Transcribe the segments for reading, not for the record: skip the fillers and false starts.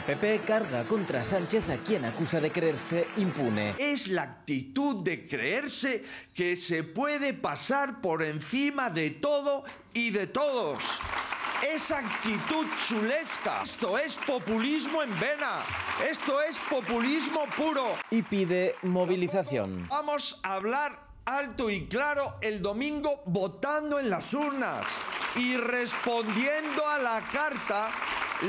PP carga contra Sánchez, a quien acusa de creerse impune. Es la actitud de creerse que se puede pasar por encima de todo y de todos. Esa actitud chulesca. Esto es populismo en vena. Esto es populismo puro. Y pide movilización. Vamos a hablar alto y claro el domingo votando en las urnas y respondiendo a la carta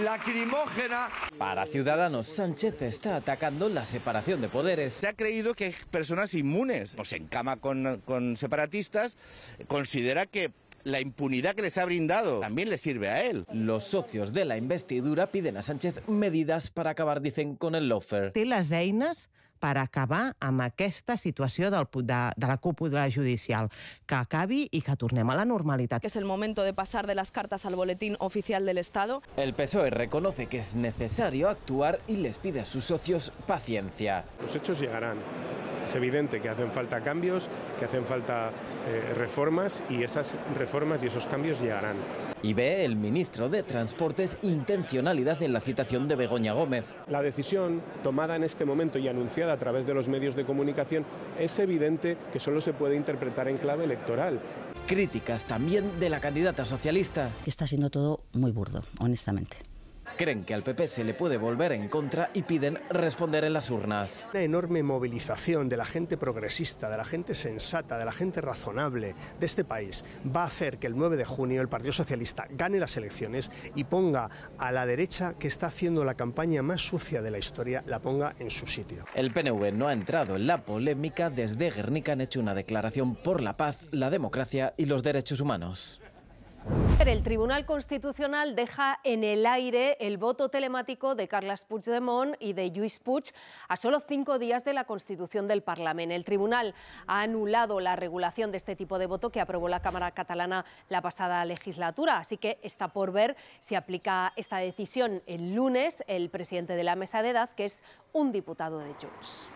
lacrimógena. Para Ciudadanos, Sánchez está atacando la separación de poderes. Se ha creído que hay personas inmunes. Se encama con separatistas, considera que la impunidad que les ha brindado también le sirve a él. Los socios de la investidura piden a Sánchez medidas para acabar, dicen, con el lawfare. Té les eines per acabar amb aquesta situació de la cúpula judicial, que acabi i que tornem a la normalitat. Que es el momento de pasar de las cartas al boletín oficial del Estado. El PSOE reconoce que es necesario actuar y les pide a sus socios paciencia. Los hechos llegarán. Es evidente que hacen falta cambios, que hacen falta reformas, y esas reformas y esos cambios llegarán. Y ve el ministro de Transportes intencionalidad en la citación de Begoña Gómez. La decisión tomada en este momento y anunciada a través de los medios de comunicación es evidente que solo se puede interpretar en clave electoral. Críticas también de la candidata socialista. Está siendo todo muy burdo, honestamente. Creen que al PP se le puede volver en contra y piden responder en las urnas. Una enorme movilización de la gente progresista, de la gente sensata, de la gente razonable de este país va a hacer que el 9 de junio el Partido Socialista gane las elecciones y ponga a la derecha, que está haciendo la campaña más sucia de la historia, la ponga en su sitio. El PNV no ha entrado en la polémica. Desde Guernica han hecho una declaración por la paz, la democracia y los derechos humanos. El Tribunal Constitucional deja en el aire el voto telemático de Carles Puigdemont y de Lluís Puig a solo 5 días de la constitución del Parlamento. El Tribunal ha anulado la regulación de este tipo de voto que aprobó la Cámara catalana la pasada legislatura, así que está por ver si aplica esta decisión el lunes el presidente de la mesa de edad, que es un diputado de Junts.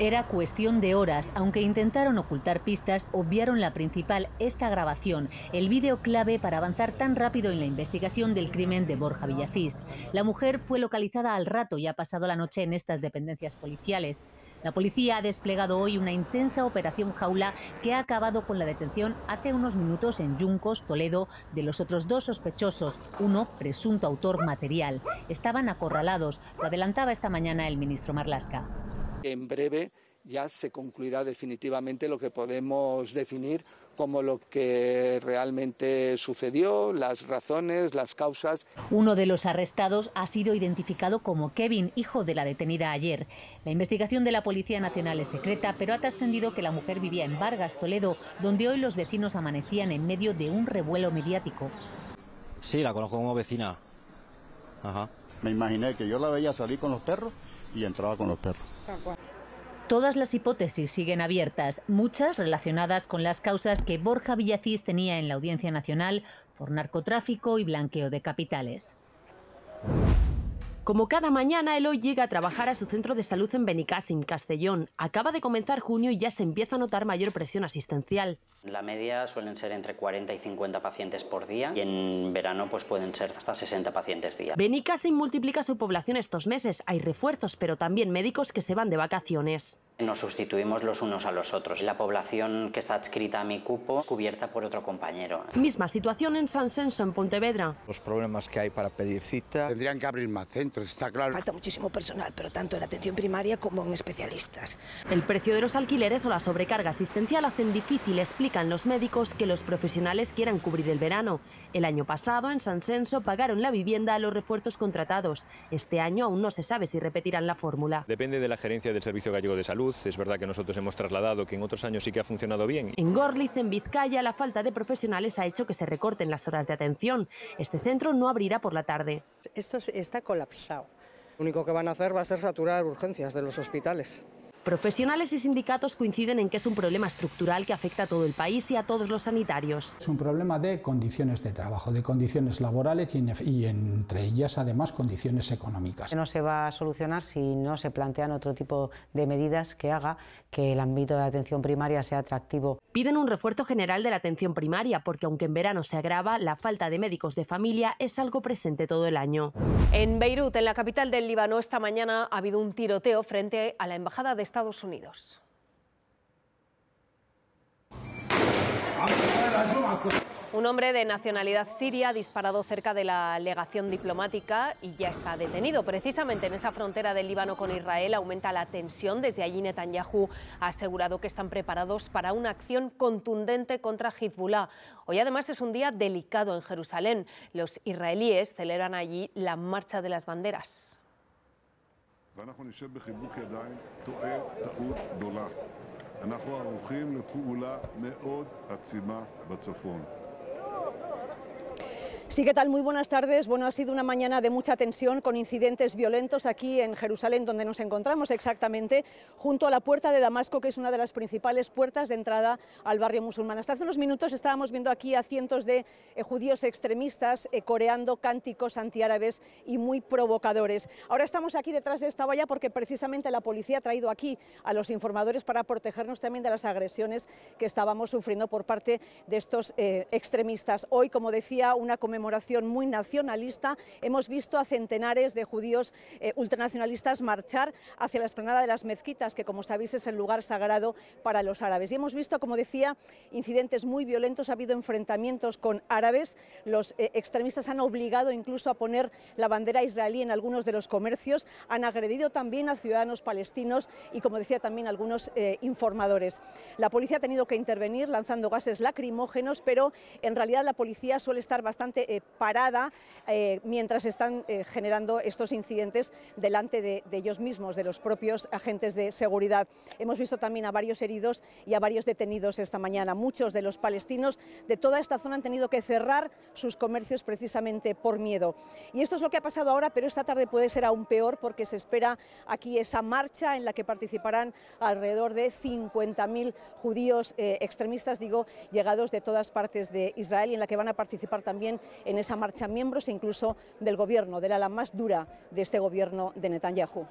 Era cuestión de horas. Aunque intentaron ocultar pistas, obviaron la principal, esta grabación, el vídeo clave para avanzar tan rápido en la investigación del crimen de Borja Villacís. La mujer fue localizada al rato y ha pasado la noche en estas dependencias policiales. La policía ha desplegado hoy una intensa operación jaula que ha acabado con la detención hace unos minutos en Juncos, Toledo, de los otros 2 sospechosos, uno presunto autor material. Estaban acorralados, lo adelantaba esta mañana el ministro Marlaska. En breve ya se concluirá definitivamente lo que podemos definir como lo que realmente sucedió, las razones, las causas. Uno de los arrestados ha sido identificado como Kevin, hijo de la detenida ayer. La investigación de la Policía Nacional es secreta, pero ha trascendido que la mujer vivía en Vargas, Toledo, donde hoy los vecinos amanecían en medio de un revuelo mediático. Sí, la conozco como vecina. Ajá. Me imaginé que yo la veía salir con los perros y entraba con los perros. Todas las hipótesis siguen abiertas, muchas relacionadas con las causas que Borja Villacís tenía en la Audiencia Nacional por narcotráfico y blanqueo de capitales. Como cada mañana, Eloy llega a trabajar a su centro de salud en Benicàssim, Castellón. Acaba de comenzar junio y ya se empieza a notar mayor presión asistencial. La media suelen ser entre 40 y 50 pacientes por día y en verano pues pueden ser hasta 60 pacientes día. Benicàssim multiplica su población estos meses. Hay refuerzos, pero también médicos que se van de vacaciones. Nos sustituimos los unos a los otros. La población que está adscrita a mi cupo, cubierta por otro compañero. Misma situación en San Censo, en Pontevedra. Los problemas que hay para pedir cita. Tendrían que abrir más centros, está claro. Falta muchísimo personal, pero tanto en atención primaria como en especialistas. El precio de los alquileres o la sobrecarga asistencial hacen difícil, explican los médicos, que los profesionales quieran cubrir el verano. El año pasado, en San Censo, pagaron la vivienda a los refuerzos contratados. Este año aún no se sabe si repetirán la fórmula. Depende de la gerencia del Servicio Gallego de Salud. Es verdad que nosotros hemos trasladado que en otros años sí que ha funcionado bien. En Gorliz, en Vizcaya, la falta de profesionales ha hecho que se recorten las horas de atención. Este centro no abrirá por la tarde. Esto está colapsado. Lo único que van a hacer va a ser saturar urgencias de los hospitales. Profesionales y sindicatos coinciden en que es un problema estructural que afecta a todo el país y a todos los sanitarios. Es un problema de condiciones de trabajo, de condiciones laborales y entre ellas además condiciones económicas. No se va a solucionar si no se plantean otro tipo de medidas que haga que el ámbito de la atención primaria sea atractivo. Piden un refuerzo general de la atención primaria porque aunque en verano se agrava, la falta de médicos de familia es algo presente todo el año. En Beirut, en la capital del Líbano, esta mañana ha habido un tiroteo frente a la embajada de Estados Unidos. Un hombre de nacionalidad siria ha disparado cerca de la legación diplomática y ya está detenido. Precisamente en esa frontera del Líbano con Israel aumenta la tensión. Desde allí Netanyahu ha asegurado que están preparados para una acción contundente contra Hezbollah. Hoy además es un día delicado en Jerusalén. Los israelíes celebran allí la Marcha de las Banderas. Sí, ¿qué tal? Muy buenas tardes. Bueno, ha sido una mañana de mucha tensión con incidentes violentos aquí en Jerusalén, donde nos encontramos exactamente junto a la puerta de Damasco, que es una de las principales puertas de entrada al barrio musulmán. Hasta hace unos minutos estábamos viendo aquí a cientos de judíos extremistas coreando cánticos antiárabes y muy provocadores. Ahora estamos aquí detrás de esta valla porque precisamente la policía ha traído aquí a los informadores para protegernos también de las agresiones que estábamos sufriendo por parte de estos extremistas. Hoy, como decía, una conmemoración muy nacionalista. Hemos visto a centenares de judíos ultranacionalistas marchar hacia la explanada de las mezquitas, que como sabéis es el lugar sagrado para los árabes. Y hemos visto, como decía, incidentes muy violentos, ha habido enfrentamientos con árabes, los extremistas han obligado incluso a poner la bandera israelí en algunos de los comercios, han agredido también a ciudadanos palestinos y, como decía, también a algunos informadores. La policía ha tenido que intervenir lanzando gases lacrimógenos, pero en realidad la policía suele estar bastante parada mientras están generando estos incidentes delante de ellos mismos, de los propios agentes de seguridad. Hemos visto también a varios heridos y a varios detenidos esta mañana. Muchos de los palestinos de toda esta zona han tenido que cerrar sus comercios precisamente por miedo. Y esto es lo que ha pasado ahora, pero esta tarde puede ser aún peor porque se espera aquí esa marcha en la que participarán alrededor de 50.000 judíos extremistas, digo, llegados de todas partes de Israel, y en la que van a participar también en esa marcha miembros incluso del gobierno, del ala más dura de este gobierno de Netanyahu.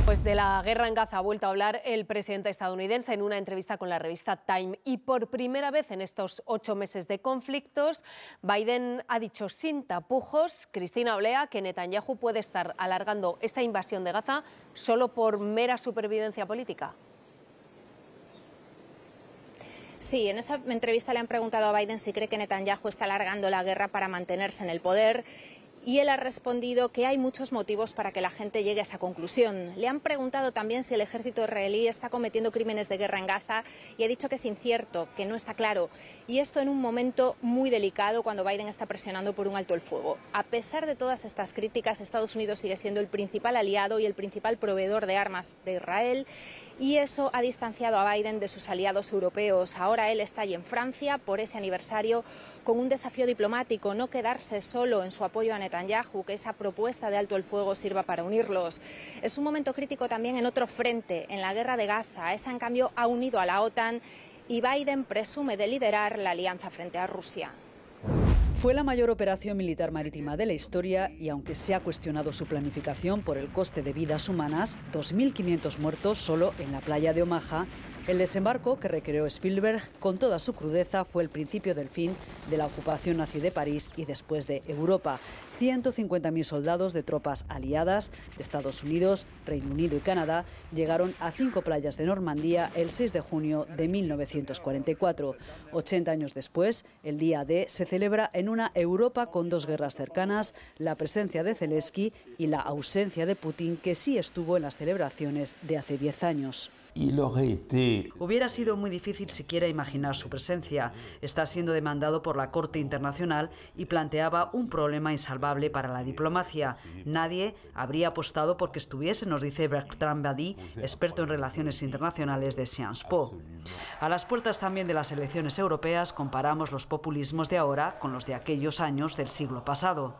Pues de la guerra en Gaza ha vuelto a hablar el presidente estadounidense en una entrevista con la revista Time, y por primera vez en estos 8 meses de conflictos, Biden ha dicho sin tapujos, Cristina Olea, que Netanyahu puede estar alargando esa invasión de Gaza solo por mera supervivencia política. Sí, en esa entrevista le han preguntado a Biden si cree que Netanyahu está alargando la guerra para mantenerse en el poder, y él ha respondido que hay muchos motivos para que la gente llegue a esa conclusión. Le han preguntado también si el ejército israelí está cometiendo crímenes de guerra en Gaza y ha dicho que es incierto, que no está claro. Y esto en un momento muy delicado cuando Biden está presionando por un alto el fuego. A pesar de todas estas críticas, Estados Unidos sigue siendo el principal aliado y el principal proveedor de armas de Israel, y eso ha distanciado a Biden de sus aliados europeos. Ahora él está allí en Francia por ese aniversario con un desafío diplomático: no quedarse solo en su apoyo a Netanyahu, que esa propuesta de alto el fuego sirva para unirlos. Es un momento crítico también en otro frente, en la guerra de Gaza. Esa, en cambio, ha unido a la OTAN y Biden presume de liderar la alianza frente a Rusia. Fue la mayor operación militar marítima de la historia y, aunque se ha cuestionado su planificación por el coste de vidas humanas, 2.500 muertos solo en la playa de Omaha, el desembarco que recreó Spielberg con toda su crudeza fue el principio del fin de la ocupación nazi de París y después de Europa. 150.000 soldados de tropas aliadas de Estados Unidos, Reino Unido y Canadá llegaron a 5 playas de Normandía el 6 de junio de 1944. 80 años después, el Día D se celebra en una Europa con 2 guerras cercanas, la presencia de Zelensky y la ausencia de Putin, que sí estuvo en las celebraciones de hace 10 años. Hubiera sido muy difícil siquiera imaginar su presencia. Está siendo demandado por la Corte Internacional y planteaba un problema insalvable para la diplomacia. Nadie habría apostado porque estuviese, nos dice Bertrand Badi, experto en relaciones internacionales de Sciences Po. A las puertas también de las elecciones europeas, comparamos los populismos de ahora con los de aquellos años del siglo pasado.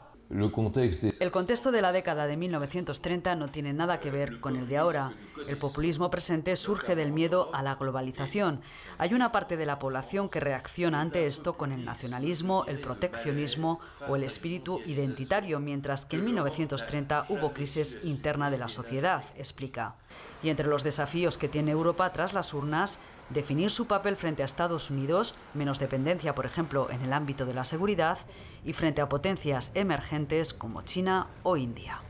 El contexto de la década de 1930 no tiene nada que ver con el de ahora. El populismo presente surge del miedo a la globalización. Hay una parte de la población que reacciona ante esto con el nacionalismo, el proteccionismo o el espíritu identitario, mientras que en 1930 hubo crisis interna de la sociedad, explica. Y entre los desafíos que tiene Europa tras las urnas, definir su papel frente a Estados Unidos, menos dependencia, por ejemplo, en el ámbito de la seguridad, y frente a potencias emergentes como China o India.